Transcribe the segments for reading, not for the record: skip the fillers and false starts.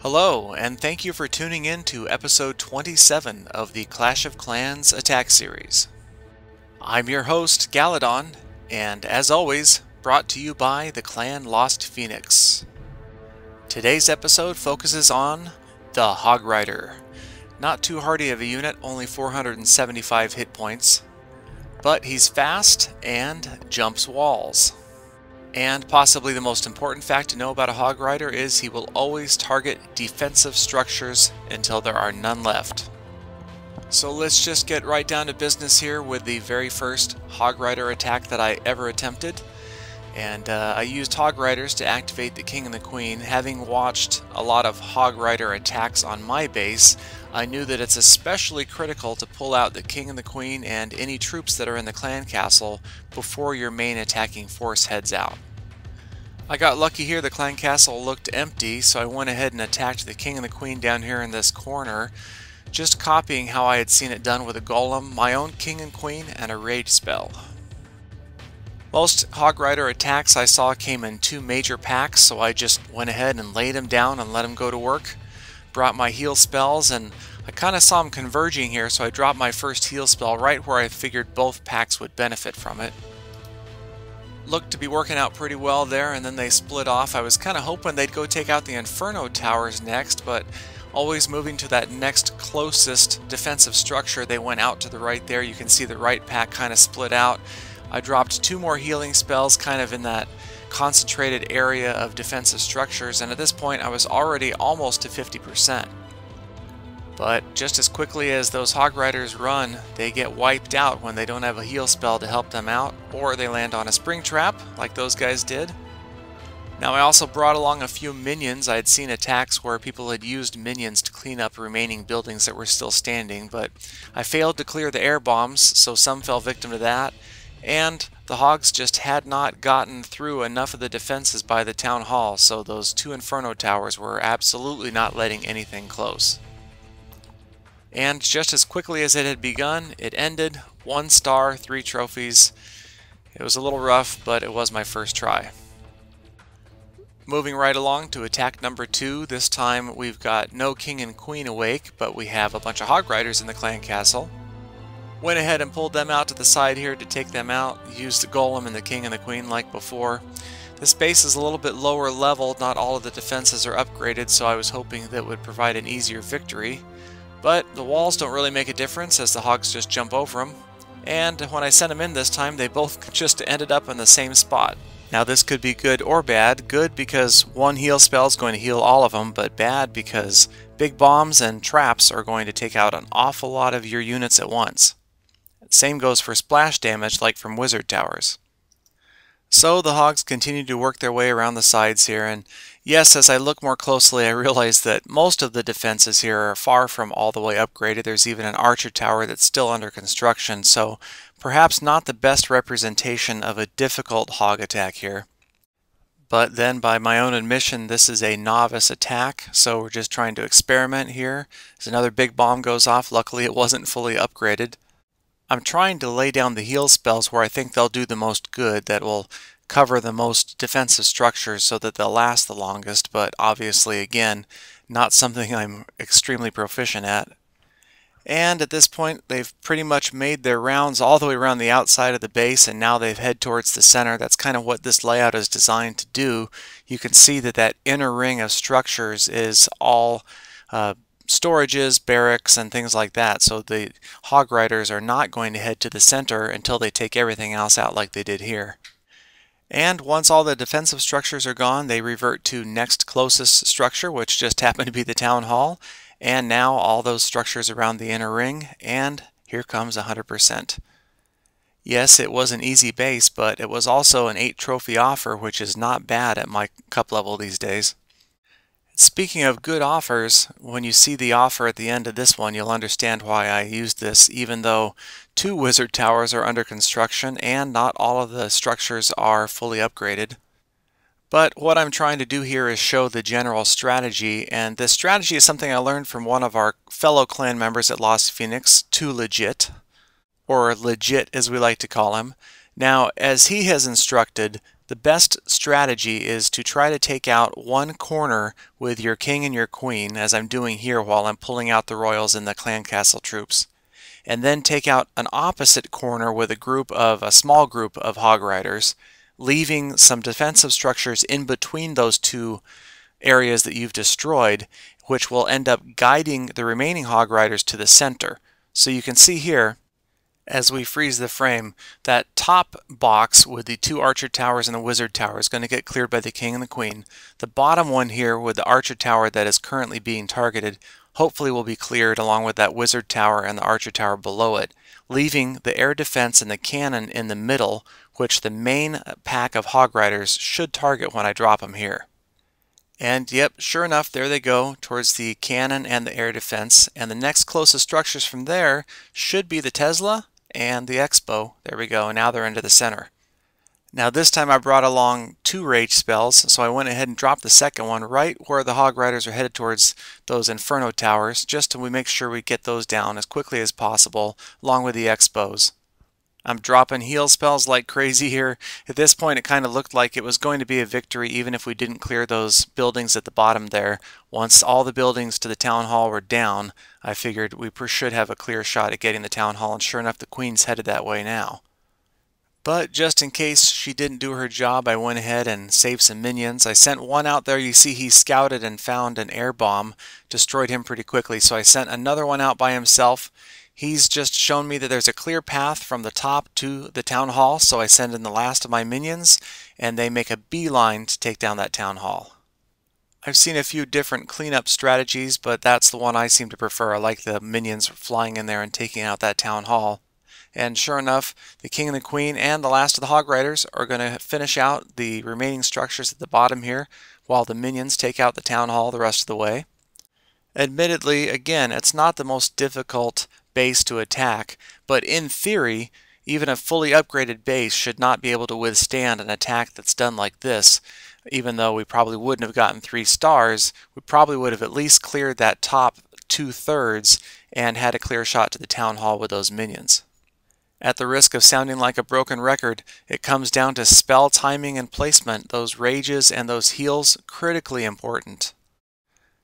Hello, and thank you for tuning in to episode 27 of the Clash of Clans attack series. I'm your host, Galadon, and as always, brought to you by the clan Lost Phoenix. Today's episode focuses on the Hogrider. Not too hardy of a unit, only 475 hit points, but he's fast and jumps walls. And possibly the most important fact to know about a Hogrider is he will always target defensive structures until there are none left. So let's just get right down to business here with the very first Hogrider attack that I ever attempted. And I used Hogriders to activate the King and the Queen. Having watched a lot of Hogrider attacks on my base, I knew that it's especially critical to pull out the King and the Queen and any troops that are in the clan castle before your main attacking force heads out. I got lucky here, the clan castle looked empty, so I went ahead and attacked the King and the Queen down here in this corner, just copying how I had seen it done with a golem, my own King and Queen, and a rage spell. Most Hogrider attacks I saw came in two major packs, so I just went ahead and laid them down and let them go to work. Brought my heal spells, and I kind of saw them converging here, so I dropped my first heal spell right where I figured both packs would benefit from it. Looked to be working out pretty well there, and then they split off. I was kind of hoping they'd go take out the Inferno towers next, but always moving to that next closest defensive structure, they went out to the right there. You can see the right pack kind of split out. I dropped two more healing spells kind of in that concentrated area of defensive structures, and at this point I was already almost to 50%. But just as quickly as those Hogriders run, they get wiped out when they don't have a heal spell to help them out, or they land on a spring trap like those guys did. Now I also brought along a few minions. I had seen attacks where people had used minions to clean up remaining buildings that were still standing, but I failed to clear the air bombs, so some fell victim to that. And the Hogs just had not gotten through enough of the defenses by the town hall, so those two Inferno towers were absolutely not letting anything close. And just as quickly as it had begun, it ended. 1 star, 3 trophies. It was a little rough, but it was my first try. Moving right along to attack number 2. This time we've got no King and Queen awake, but we have a bunch of Hogriders in the clan castle. Went ahead and pulled them out to the side here to take them out. Used the Golem and the King and the Queen like before. This base is a little bit lower level. Not all of the defenses are upgraded, so I was hoping that would provide an easier victory. But the walls don't really make a difference as the Hogs just jump over them. And when I sent them in this time, they both just ended up in the same spot. Now this could be good or bad. Good because one heal spell is going to heal all of them, but bad because big bombs and traps are going to take out an awful lot of your units at once. Same goes for splash damage like from wizard towers. So the Hogs continue to work their way around the sides here, and yes, as I look more closely I realize that most of the defenses here are far from all the way upgraded. There's even an archer tower that's still under construction, so perhaps not the best representation of a difficult Hog attack here. But then by my own admission, this is a novice attack, so we're just trying to experiment here. As another big bomb goes off, luckily it wasn't fully upgraded. I'm trying to lay down the heal spells where I think they'll do the most good, that will cover the most defensive structures so that they'll last the longest, but obviously, again, not something I'm extremely proficient at. And at this point, they've pretty much made their rounds all the way around the outside of the base, and now they've head towards the center. That's kind of what this layout is designed to do. You can see that that inner ring of structures is all storages, barracks, and things like that, so the Hogriders are not going to head to the center until they take everything else out like they did here. And once all the defensive structures are gone, they revert to next closest structure, which just happened to be the town hall, and now all those structures around the inner ring, and here comes 100%. Yes, it was an easy base, but it was also an 8 trophy offer, which is not bad at my cup level these days. Speaking of good offers, when you see the offer at the end of this one, you'll understand why I used this, even though 2 wizard towers are under construction and not all of the structures are fully upgraded. But what I'm trying to do here is show the general strategy, and this strategy is something I learned from one of our fellow clan members at Lost Phoenix, 2 Legit, or Legit as we like to call him. Now, as he has instructed, The best strategy is to try to take out one corner with your king and your queen, as I'm doing here while I'm pulling out the royals and the clan castle troops, and then take out an opposite corner with a small group of Hogriders, leaving some defensive structures in between those two areas that you've destroyed, which will end up guiding the remaining Hogriders to the center. So you can see here, as we freeze the frame, that top box with the 2 archer towers and the wizard tower is going to get cleared by the king and the queen. The bottom one here with the archer tower that is currently being targeted hopefully will be cleared, along with that wizard tower and the archer tower below it, leaving the air defense and the cannon in the middle, which the main pack of Hogriders should target when I drop them here. And yep, sure enough, there they go towards the cannon and the air defense, and the next closest structures from there should be the Tesla and the Expo. There we go, and now they're into the center. Now this time I brought along 2 rage spells, so I went ahead and dropped the second one right where the Hogriders are headed towards those Inferno towers, just to make sure we get those down as quickly as possible, along with the Expos. I'm dropping heal spells like crazy here. At this point it kind of looked like it was going to be a victory even if we didn't clear those buildings at the bottom there. Once all the buildings to the town hall were down, I figured we should have a clear shot at getting the town hall, and sure enough the queen's headed that way now. But just in case she didn't do her job, I went ahead and saved some minions. I sent one out there. You see he scouted and found an air bomb, destroyed him pretty quickly, so I sent another one out by himself. He's just shown me that there's a clear path from the top to the town hall, so I send in the last of my minions, and they make a beeline to take down that town hall. I've seen a few different cleanup strategies, but that's the one I seem to prefer. I like the minions flying in there and taking out that town hall. And sure enough, the king and the queen and the last of the Hogriders are going to finish out the remaining structures at the bottom here, while the minions take out the town hall the rest of the way. Admittedly, again, it's not the most difficult base to attack, but in theory, even a fully upgraded base should not be able to withstand an attack that's done like this. Even though we probably wouldn't have gotten 3 stars, we probably would have at least cleared that top 2/3 and had a clear shot to the town hall with those minions. At the risk of sounding like a broken record, it comes down to spell timing and placement. Those rages and those heals, critically important.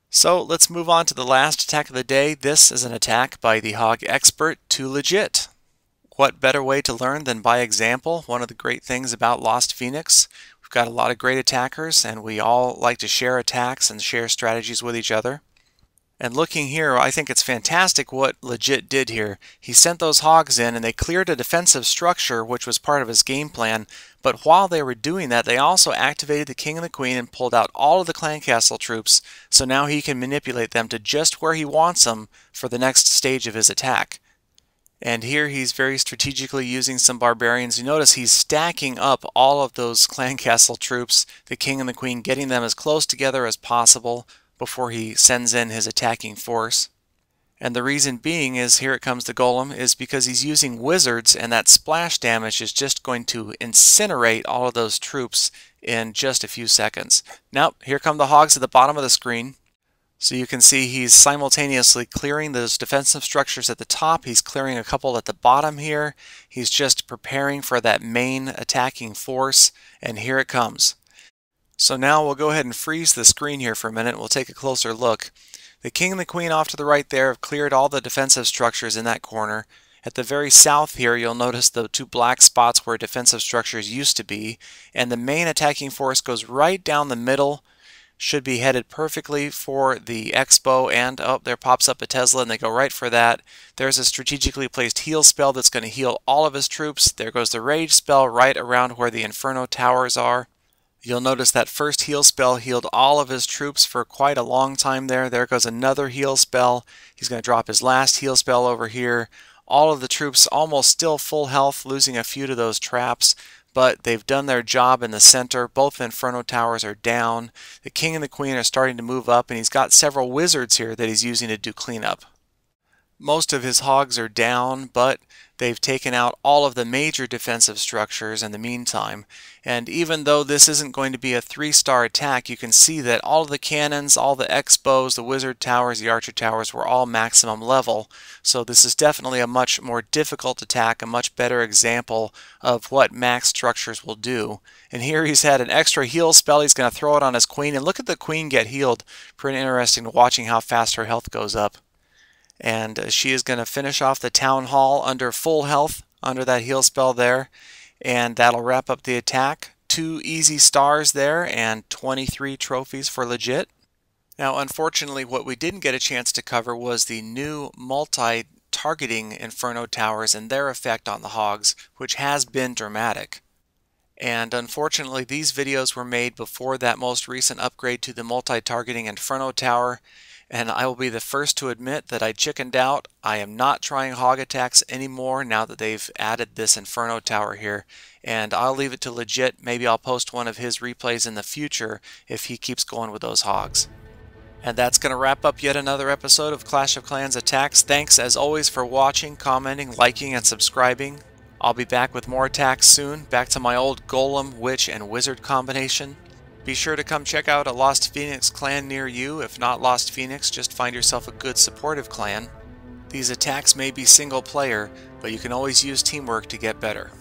So let's move on to the last attack of the day. This is an attack by the Hog Expert to Legit. What better way to learn than by example? One of the great things about Lost Phoenix, we've got a lot of great attackers, and we all like to share attacks and share strategies with each other. And looking here, I think it's fantastic what Legit did here. He sent those hogs in and they cleared a defensive structure, which was part of his game plan, but while they were doing that, they also activated the king and the queen and pulled out all of the clan castle troops, so now he can manipulate them to just where he wants them for the next stage of his attack. And here he's very strategically using some barbarians. You notice he's stacking up all of those clan castle troops, the king and the queen, getting them as close together as possible before he sends in his attacking force. And the reason being is, here it comes the golem, is because he's using wizards, and that splash damage is just going to incinerate all of those troops in just a few seconds. Now, here come the hogs at the bottom of the screen. So you can see he's simultaneously clearing those defensive structures at the top. He's clearing a couple at the bottom here. He's just preparing for that main attacking force, and here it comes. So now we'll go ahead and freeze the screen here for a minute. We'll take a closer look. The king and the queen off to the right there have cleared all the defensive structures in that corner. At the very south here, you'll notice the 2 black spots where defensive structures used to be, and the main attacking force goes right down the middle. Should be headed perfectly for the Expo, and oh, there pops up a Tesla and they go right for that. There's a strategically placed heal spell that's going to heal all of his troops. There goes the rage spell right around where the Inferno towers are. You'll notice that first heal spell healed all of his troops for quite a long time there. There goes another heal spell. He's going to drop his last heal spell over here. All of the troops almost still full health, losing a few to those traps, but they've done their job in the center. Both Inferno towers are down. The king and the queen are starting to move up, and he's got several wizards here that he's using to do cleanup. Most of his hogs are down, but They've taken out all of the major defensive structures in the meantime, and even though this isn't going to be a 3-star attack, you can see that all of the cannons, all the X-bows, the wizard towers, the archer towers were all maximum level, so this is definitely a much more difficult attack, a much better example of what max structures will do. And here he's had an extra heal spell, he's going to throw it on his queen, and look at the queen get healed. Pretty interesting watching how fast her health goes up. And she is going to finish off the town hall under full health under that heal spell there, and that'll wrap up the attack. 2 easy stars there and 23 trophies for legit. Now unfortunately what we didn't get a chance to cover was the new multi-targeting Inferno towers and their effect on the hogs, which has been dramatic. And unfortunately these videos were made before that most recent upgrade to the multi-targeting Inferno tower, and I will be the first to admit that I chickened out. I am not trying hog attacks anymore now that they've added this Inferno tower here, and I'll leave it to Legit. Maybe I'll post one of his replays in the future if he keeps going with those hogs. And that's going to wrap up yet another episode of Clash of Clans Attacks. Thanks as always for watching, commenting, liking, and subscribing. I'll be back with more attacks soon, back to my old Golem, Witch, and Wizard combination. Be sure to come check out a Lost Phoenix clan near you. If not Lost Phoenix, just find yourself a good supportive clan. These attacks may be single player, but you can always use teamwork to get better.